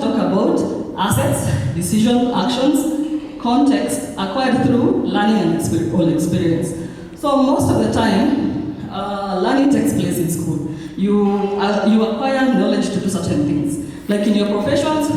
talk about assets, decision, actions, context acquired through learning and all experience. So most of the time, learning takes place in school. You acquire knowledge to do certain things. Like in your professions,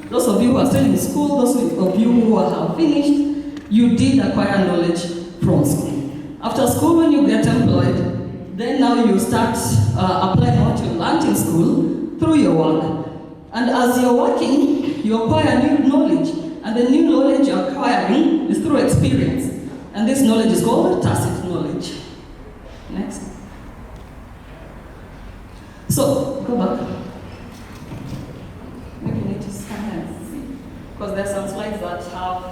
those of you who are still in school, those of you who have finished, you did acquire knowledge from school. After school, when you get employed, then now you start applying what you learned in school through your work. And as you're working, you acquire new knowledge. And the new knowledge you're acquiring is through experience. And this knowledge is called tacit knowledge. Next. So, go back. Maybe you need to scan and see. Because there are some slides that have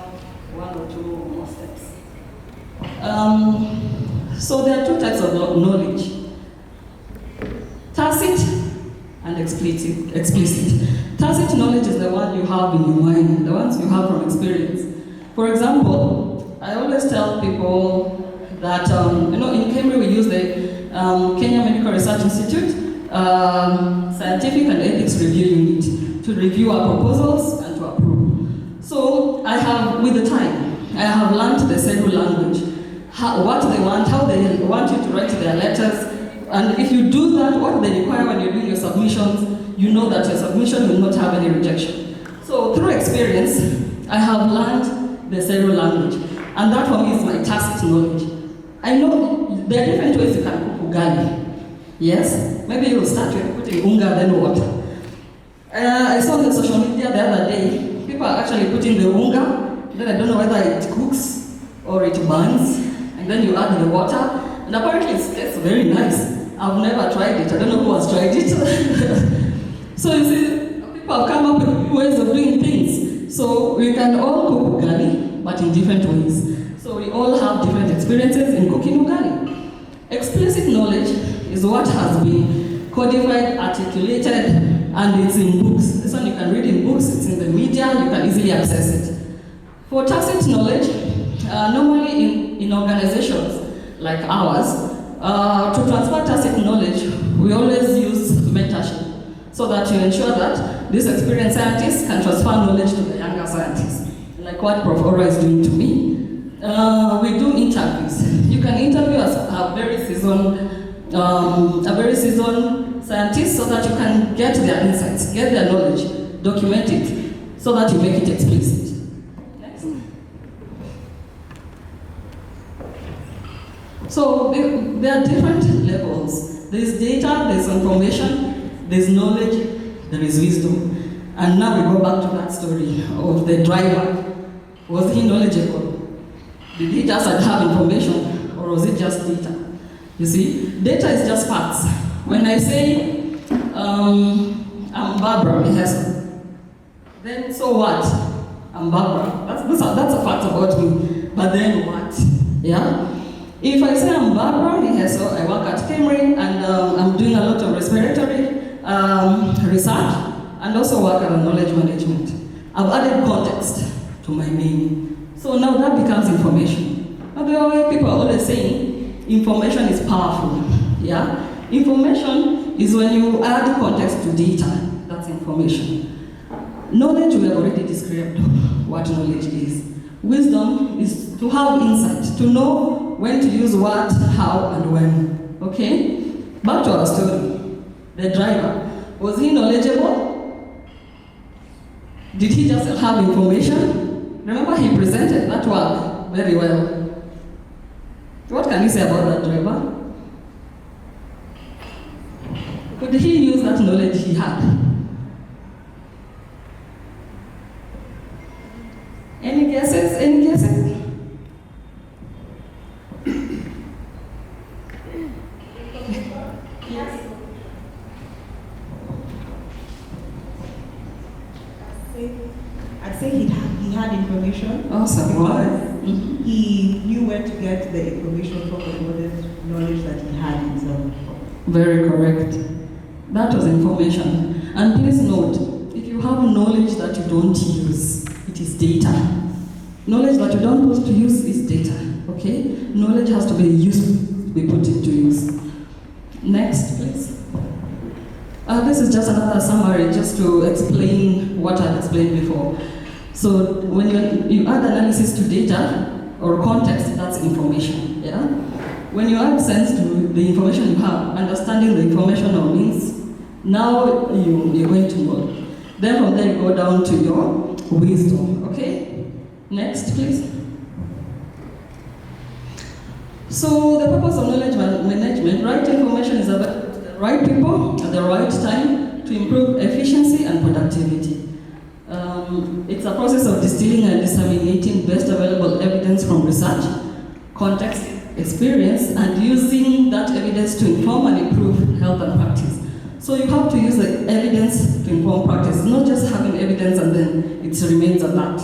one or two more steps. So there are two types of knowledge. Tacit and explicit. Tacit knowledge is the one you have in your mind, the ones you have from experience. For example, I always tell people that, in KEMRI we use the Kenya Medical Research Institute Scientific and Ethics Review Unit to review our proposals and to approve. So I have, with the time, I have learned the Seru language, what they want, how they want you to write their letters, and if you do that, what they require when you do your submissions, you know that your submission will not have any rejection. So through experience, I have learned the Seru language, and that for me is my tacit knowledge. I know there are different ways you can cook ugali. Yes? Maybe you'll start with putting unga, then water. I saw on social media the other day, people are actually putting the unga, then I don't know whether it cooks or it burns, and then you add the water, and apparently it tastes very nice. I've never tried it, I don't know who has tried it. So you see, people have come up with new ways of doing things. So we can all cook ugali, but in different ways. So we all have different experiences in cooking ugali. Explicit knowledge is what has been codified, articulated, and it's in books. This one you can read in books, it's in the media, you can easily access it. For tacit knowledge, normally in organizations like ours, to transfer tacit knowledge, we always use mentorship, so that you ensure that these experienced scientists can transfer knowledge to the younger scientists, like what Prof. Ora is doing to me. We do interviews. You can interview a very seasoned scientist so that you can get their insights, get their knowledge, document it, so that you make it explicit. Next. So there are different levels. There is data, there is information, there is knowledge, there is wisdom. And now we go back to that story of the driver. Was he knowledgeable? Did he just have information, or was it just data? You see, data is just facts. When I say, I'm Barbara Miheso, then so what? I'm Barbara. That's a fact about me. But then what? Yeah? If I say I'm Barbara Miheso, I work at KEMRI, and I'm doing a lot of respiratory research, and also work at knowledge management. I've added context to my name. So now that becomes information. By the way, people are always saying information is powerful. Yeah? Information is when you add context to data. That's information. Knowledge, we have already described what knowledge is. Wisdom is to have insight, to know when to use what, how, and when. Okay? Back to our story. The driver. Was he knowledgeable? Did he just have information? Remember, he presented that work very well. What can you say about that driver? Could he use that knowledge he had? Any guesses? Any guesses? Yes. I'd say he had information. Awesome. Why? Mm-hmm. He knew where to get the information from, the knowledge that he had himself. Very correct. That was information. And please note, if you have knowledge that you don't use, it is data. Knowledge that you don't put to use is data. Okay? Knowledge has to be used, we put it to use. Next, please. This is just another summary just to explain what I've explained before. So when you add analysis to data or context, that's information. Yeah? When you add sense to the information you have, understanding the information or means, now you're going to know. Then from there you go down to your wisdom. Okay? Next, please. So the purpose of knowledge management, right information is about the right people at the right time to improve efficiency and productivity. It's a process of distilling and disseminating best available evidence from research, context, experience, and using that evidence to inform and improve health and practice. So you have to use the evidence to inform practice, not just having evidence and then it remains at that.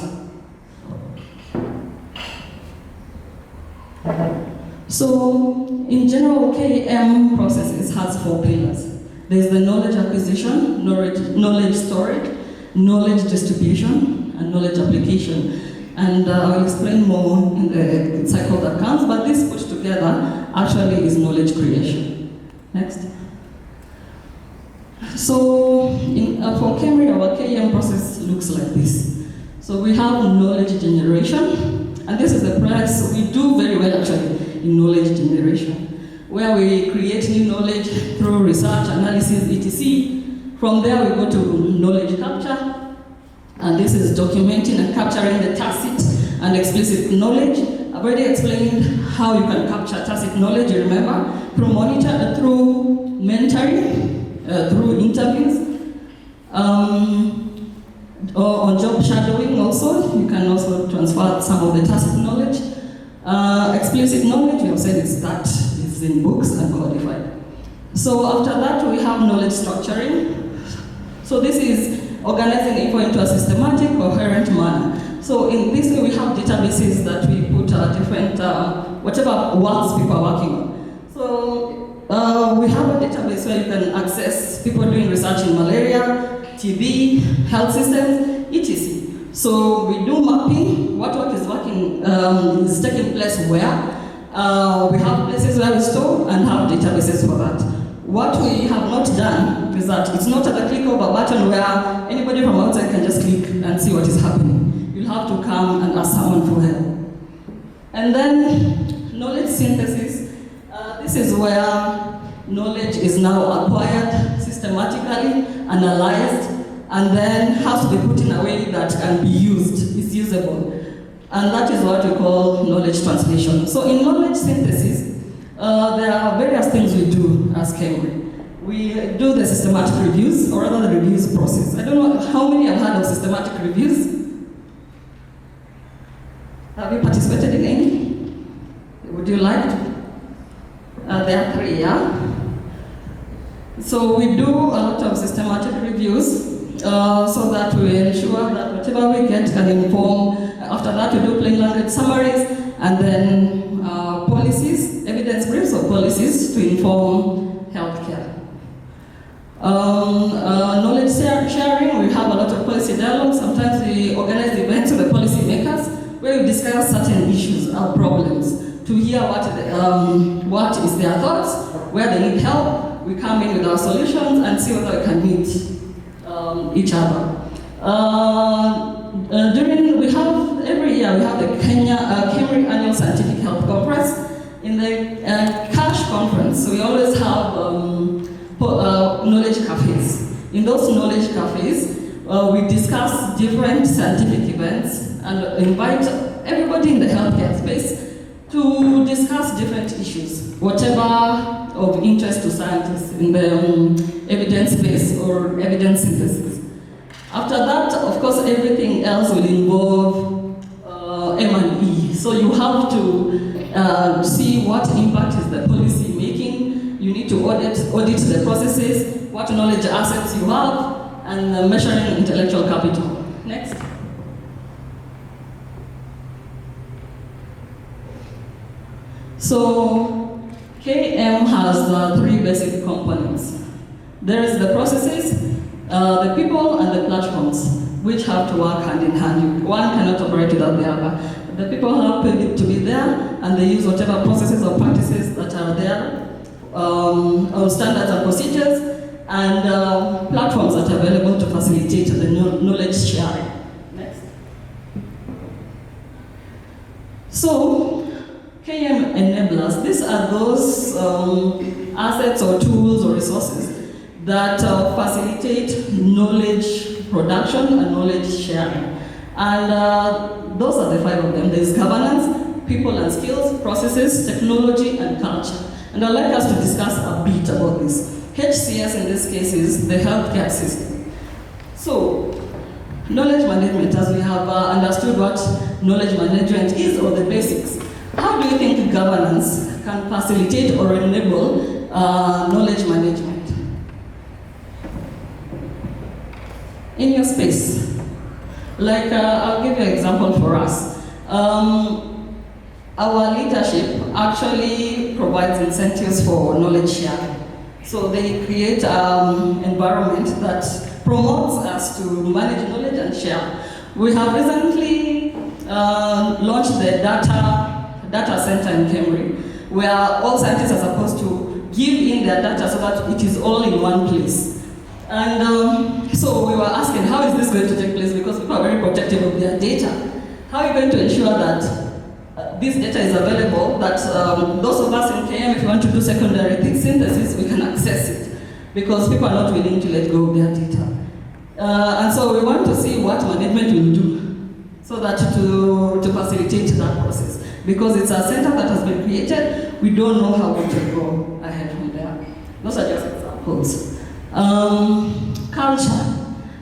So, in general, KEM processes has 4 pillars. There's the knowledge acquisition, knowledge storage, knowledge distribution, and knowledge application. And I'll explain more in the cycle that comes, but this put together actually is knowledge creation. Next. So, for KEMRI, our KEM process looks like this. So we have knowledge generation, and this is the process we do very well actually in knowledge generation, where we create new knowledge through research, analysis, etc. From there we go to knowledge capture, and this is documenting and capturing the tacit and explicit knowledge. I've already explained how you can capture tacit knowledge, you remember, through mentoring, through interviews, or on job shadowing also. You can also transfer some of the tacit knowledge. Explicit knowledge, we have said is in books and codified. So after that, we have knowledge structuring. So this is organizing info into a systematic, coherent manner. So in this way, we have databases that we put different, whatever works people are working on. So we have a database where you can access people doing research in malaria, TB, health systems, etc. So we do mapping, what work is working, is taking place where. We have places where we store and have databases for that. What we have not done is that it's not at the click of a button where anybody from outside can just click and see what is happening. You'll have to come and ask someone for help. And then knowledge synthesis. This is where knowledge is now acquired systematically, analyzed, and then has to be put in a way that can be used, is usable. And that is what we call knowledge translation. So in knowledge synthesis, there are various things we do as KEMRI. We do the systematic reviews, or rather the reviews process. I don't know how many have heard of systematic reviews? Have you participated in any? Would you like to? There are 3, yeah? So we do a lot of systematic reviews, so that we ensure that whatever we get can inform. After that, we do plain language summaries, and then policies, evidence briefs or policies to inform healthcare. Knowledge sharing, we have a lot of policy dialogue. Sometimes we organize events with the policy makers where we discuss certain issues or problems to hear what is their thoughts, where they need help. We come in with our solutions and see whether we can meet each other. Every year we have the KEMRI Annual Scientific Health Conference. In the CASH conference, we always have knowledge cafes. In those knowledge cafes, we discuss different scientific events and invite everybody in the healthcare space to discuss different issues, whatever of interest to scientists in the evidence space or evidence synthesis. After that, of course, everything else will involve M&E. So you have to see what impact is the policy making. You need to audit the processes, what knowledge assets you have, and measuring intellectual capital. Next. So KM has 3 basic components. There is the processes, the people, and the platforms, which have to work hand in hand. One cannot operate without the other. The people have to be there, and they use whatever processes or practices that are there, or standards and procedures, and platforms that are available to facilitate the knowledge sharing. Next. So, KM enablers, these are those assets or tools or resources that facilitate knowledge production and knowledge sharing. And those are the 5 of them. There's governance, people and skills, processes, technology, and culture. And I'd like us to discuss a bit about this. HCS in this case is the healthcare system. So, knowledge management, as we have understood what knowledge management is, or the basics. How do you think governance can facilitate or enable knowledge management? In your space. Like, I'll give you an example for us. Our leadership actually provides incentives for knowledge sharing. So they create an environment that promotes us to manage knowledge and share. We have recently launched the data center in KEMRI, where all scientists are supposed to give in their data so that it is all in one place. And so we were asking, how is this going to take place? Because people are very protective of their data. How are you going to ensure that this data is available, that those of us in KM, if you want to do secondary synthesis, we can access it, because people are not willing to let go of their data. And so we want to see what management will do so that to facilitate that process. Because it's a center that has been created, we don't know how we will go ahead from there. Those are just examples.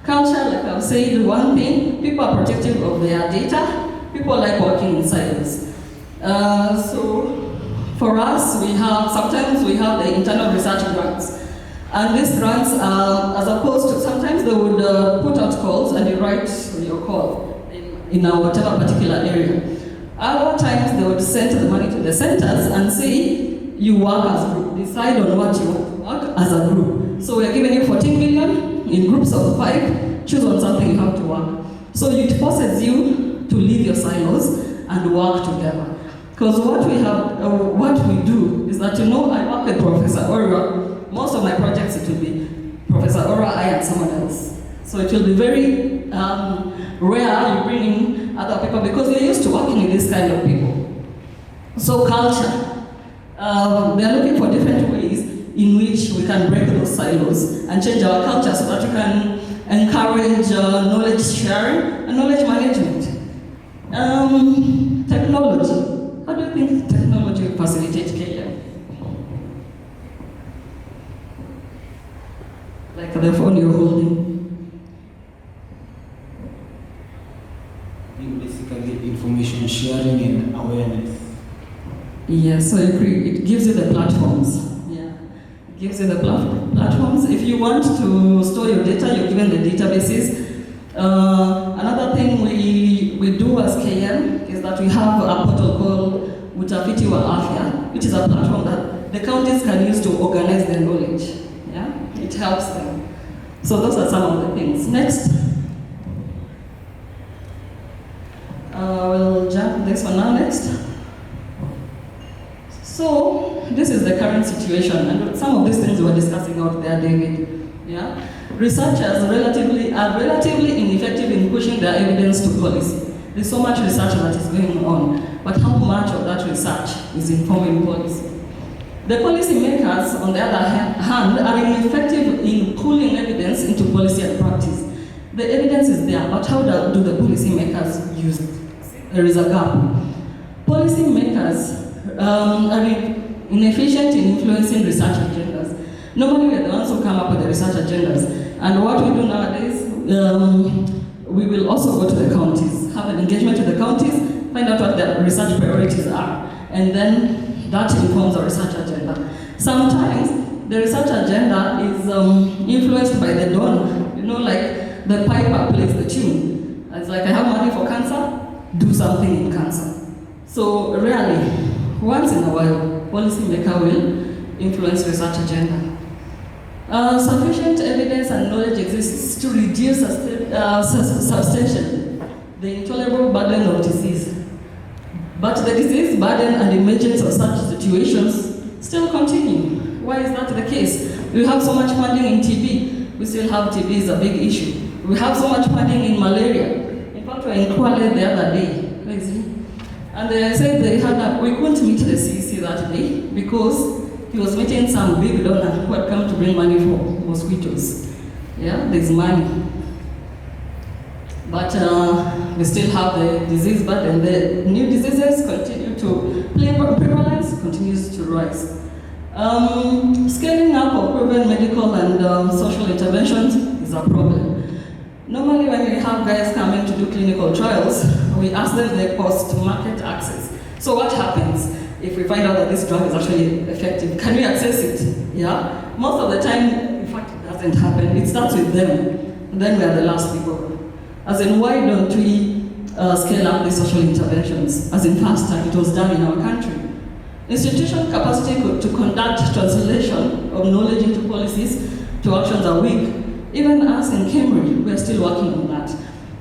Culture, like I've said, one thing, people are protective of their data, people like working in silos. So for us, sometimes we have the internal research grants. And these grants, as opposed to, sometimes they would put out calls and you write your call in whatever particular area. Other times they would send the money to the centers and say, you work as a group, decide on what you work as a group. So we're giving you 14 million in groups of 5, choose on something you have to work. So it forces you to leave your silos and work together. Because what we do is that, I work with Professor Ora. Most of my projects, it will be Professor Ora, I, and someone else. So it will be very rare you bring in other people, because we're used to working with this kind of people. So culture, they're looking for different ways in which we can break those silos and change our culture so that we can encourage knowledge sharing and knowledge management. Technology. How do you think technology will facilitate KM? Like the phone you're holding. Basically, information sharing and awareness. Yeah, so it gives you the platforms. Yeah, it gives you the platforms. If you want to store your data, you're given the databases. Another thing we do as KM is that we have a portal called Utafiti wa Afya, which is a platform that the counties can use to organize their knowledge. Yeah, it helps them. So those are some of the things. Next. We'll jump this one now next. So this is the current situation, and some of these things we're discussing out there, David. Yeah, researchers are relatively ineffective in pushing their evidence to policy. There's so much research that is going on, but how much of that research is informing policy? The policy makers, on the other hand, are ineffective in pulling evidence into policy and practice. The evidence is there, but how do the policy makers use it? There is a gap. Policy makers are inefficient in influencing research agendas. Normally, we're the ones who come up with the research agendas. And what we do nowadays, we will also go to the counties, have an engagement with the counties, find out what their research priorities are, and then that informs our research agenda. Sometimes the research agenda is influenced by the donor. Like the piper plays the tune. It's like, I have money for cancer, do something in cancer. So rarely, once in a while, policymaker will influence research agenda. Sufficient evidence and knowledge exists to reduce substantially the intolerable burden of disease. But the disease burden and emergence of such situations still continue. Why is that the case? We have so much funding in TB. We still have TB is a big issue. We have so much funding in malaria. In fact, we were in Kuala the other day. Crazy. And they said we couldn't meet the CEC that day because he was meeting some big donor who had come to bring money for mosquitoes. Yeah, there's money. But we still have the disease burden. The new diseases continue to, prevalence continues to rise. Scaling up of proven medical and social interventions is a problem. Normally when we have guys coming to do clinical trials, we ask them their post-market access. So what happens if we find out that this drug is actually effective? Can we access it? Yeah? Most of the time, in fact, it doesn't happen. It starts with them. And then we are the last people. As in, why don't we scale up the social interventions? As in, faster, it was done in our country. Institutional capacity to conduct translation of knowledge into policies to actions are weak. Even us in KEMRI, we are still working on that.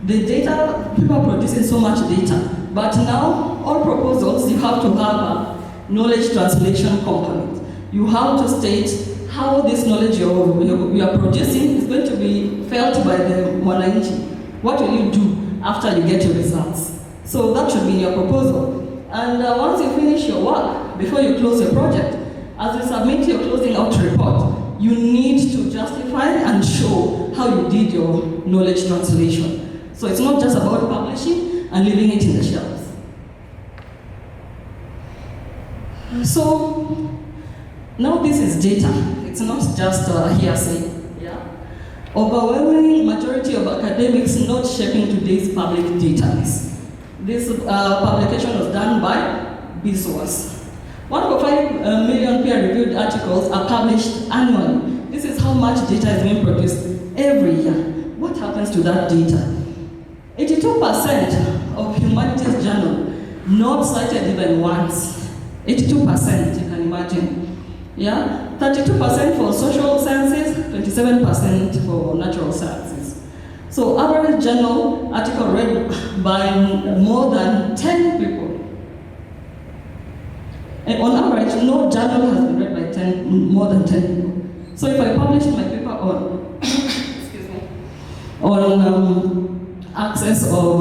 The data, people are producing so much data, but now all proposals, you have to have a knowledge translation component. You have to state how this knowledge you are producing is going to be felt by the mwananchi. What will you do after you get your results? So that should be in your proposal. And once you finish your work, before you close your project, as you submit your closing out report, you need to justify and show how you did your knowledge translation. So it's not just about publishing and leaving it in the shelves. So now this is data. It's not just hearsay. Yeah? Overwhelming majority of academics not shaping today's public database. This publication was done by BSOAS. 1.5 million peer-reviewed articles are published annually. This is how much data is being produced every year. What happens to that data? 82% of humanities journal not cited even once. 82%, you can imagine. Yeah? 32% for social sciences, 27% for natural sciences. So average journal article read by more than 10 people. And on average, no journal has been read by more than 10 people. So if I publish my paper on, excuse me, on access of,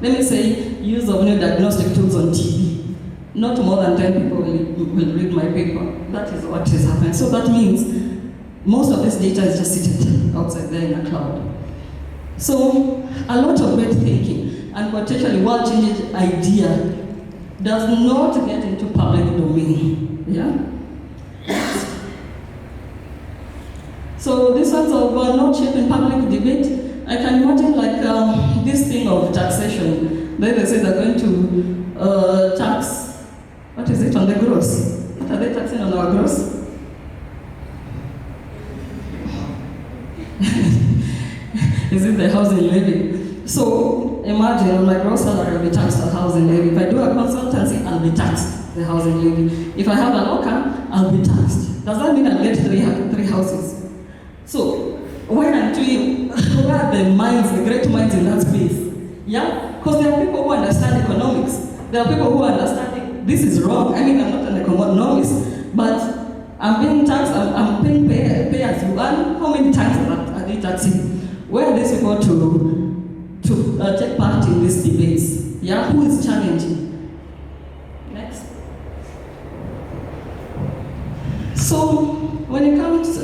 let me say, use of new diagnostic tools on TB, not more than 10 people will read my paper. That is what is happening. So that means most of this data is just sitting outside there in a cloud. So a lot of great thinking and potentially world-changing idea does not get into public domain. Yeah? So this one's of not shaping public debate. I can imagine like this thing of taxation. They say they're going to tax, what is it, on the gross? What are they taxing on our gross? Is it the housing levy? So imagine on my gross salary, I'll be taxed on housing levy. If I do a consultancy, I'll be taxed the housing levy. If I have a local, I'll be taxed. Does that mean I'll get three houses? So where are the minds, the great minds in that space? Yeah? Because there are people who understand economics. There are people who understand this is wrong. I mean, I'm not an economist, but I'm being taxed, I'm paying pay as you earn. How many taxes are they taxing? Where are these people to take part in these debates? Yeah, who is challenging? Next. So, when it comes to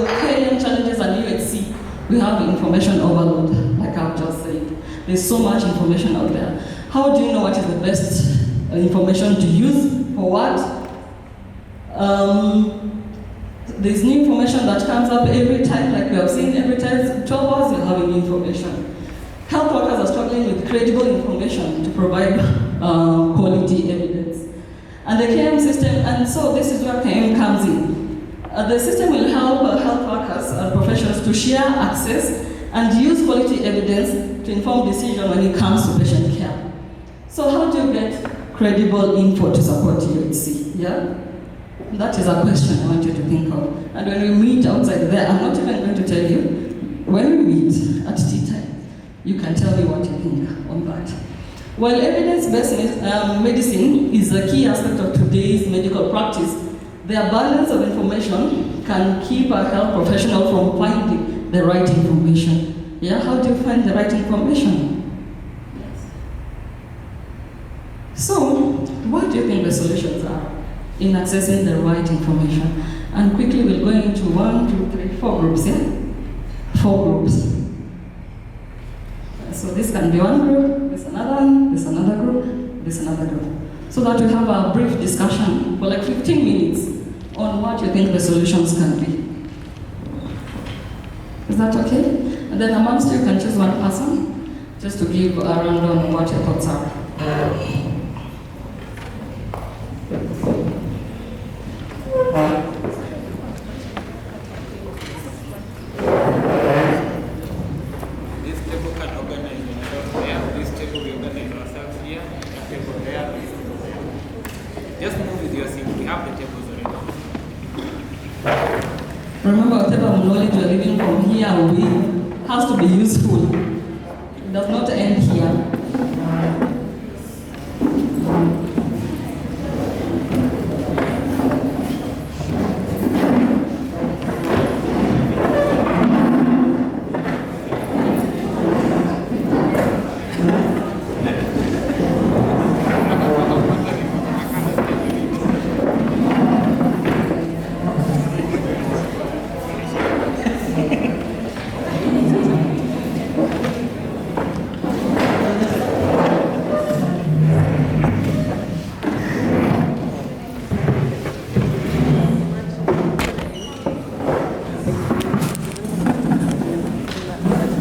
Kenyan challenges and UHC, we have information overload, like I've just said. There's so much information out there. How do you know what is the best information to use for what? There's new information that comes up every time, like we have seen, every time 12 hours you're having new information. Health workers are struggling with credible information to provide quality evidence. And the KM system, and so this is where KM comes in. The system will help health workers and professionals to share access and use quality evidence to inform decision when it comes to patient care. So how do you get credible info to support UHC? Yeah? That is a question I want you to think of. And when we meet outside there, I'm not even going to tell you. When we meet at tea time, you can tell me what you think on that. While evidence-based medicine is a key aspect of today's medical practice, the abundance of information can keep a health professional from finding the right information. Yeah, how do you find the right information? So, what do you think the solutions are in accessing the right information? And quickly we'll go into 1, 2, 3, 4 groups, yeah? 4 groups. So this can be one group, this another group, this another group. So that we have a brief discussion for like 15 minutes on what you think the solutions can be. Is that okay? And then amongst you can choose one person just to give a rundown on what your thoughts are. This table can organize themselves there. This table we organize ourselves here. That table there. This table there. Just move with your seat. We have the tables already. Remember, whatever knowledge you're living from here will has to be useful. It does not end here.